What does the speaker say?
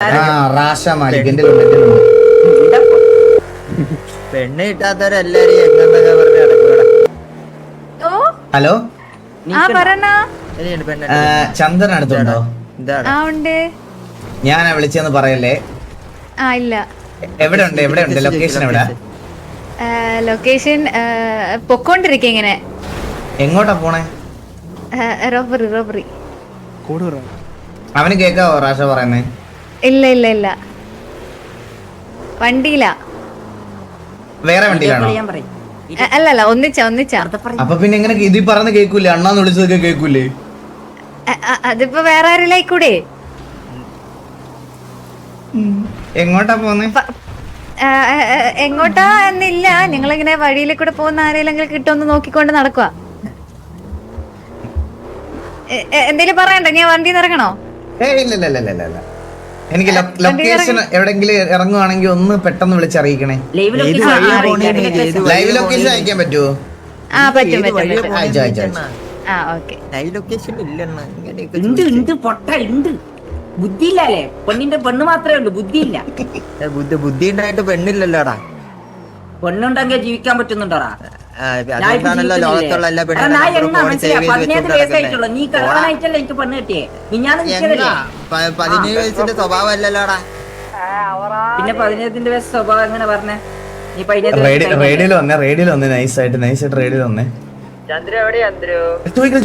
റാഷ മാലിക്കിന്റെ പെണ്ണ് കിട്ടാത്തവരെല്ലാരും എങ്ങനെന്നൊക്കെ പറഞ്ഞ് നടക്കൂടാ. ഹലോ ശരിയാണ്, പെണ്ണ് ചന്ദ്രൻ അടുത്തുണ്ടോ? എന്താണ് ഞാനാ വിളിച്ചെന്ന് പറയല്ലേ. ഇല്ല. എവിടെ ഉണ്ട് ലൊക്കേഷൻ എവിടെ? ലൊക്കേഷൻ പൊക്കോണ്ടിരിക്കുക ഇങ്ങനെ. എങ്ങോട്ടാ പോണേ? റോബറി. അവന് കേക്കാവോ റാഷ പറയുന്നേ? ഇല്ല വണ്ടിയില. വേറെ വണ്ടിയിലാണോ? അല്ലല്ല ഒന്നിച്ച. അപ്പൊ പിന്നെ എങ്ങനെ ഇതിൽ പറഞ്ഞ് കേക്കൂലേ? അണ്ണാന്ന് വിളിച്ചതൊക്കെ കേക്കൂലേ? അതിപ്പോ വേറെ ആരിലായിക്കൂടെ? എങ്ങോട്ടാ പോന്നേ? എങ്ങോട്ടാ എന്നില്ല, നിങ്ങളിങ്ങനെ വഴിയിൽ കൂടെ പോകുന്ന ആരെങ്കിലും കിട്ടുമെന്ന് നോക്കിക്കൊണ്ട് നടക്കുക. എന്തേലും പറയണ്ട, ഞാൻ വണ്ടി ഇറങ്ങണോ? ഇല്ല. എനിക്ക് ലൊക്കേഷൻ എവിടെങ്കിലും ഇറങ്ങുവാണെങ്കിൽ ഒന്ന് പെട്ടെന്ന് വിളിച്ചറിയിക്കണേ. ലൈവ് ലൊക്കേഷൻ അയക്കാൻ പറ്റുമോ? പറ്റും. ബുദ്ധിയില്ലേ? പെണ്ണിന്റെ പെണ്ണ് മാത്രമേ ഉള്ളൂ, ബുദ്ധിയില്ല. ബുദ്ധി ഉണ്ടായിട്ട് പെണ്ണില്ലല്ലോടാ. പെണ്ണുണ്ടെങ്കിൽ ജീവിക്കാൻ പറ്റുന്നുണ്ടോടാ? ലോകത്തുള്ള എല്ലാ നീ കാണാനായിട്ടല്ലേ എനിക്ക് പെണ്ണ് കിട്ടിയേ? ഞാൻ 17 വയസ്സിന്റെ സ്വഭാവം അല്ലല്ലോടാ. പിന്നെ 17 വയസ്സ് സ്വഭാവം എങ്ങനെ പറഞ്ഞേ? നീ റേഡിയോയിൽ വന്നേ നൈസായിട്ട് റേഡിയോയിൽ വന്നേ. ചന്ദ്ര എവിടെയാ? ചോദിക്കും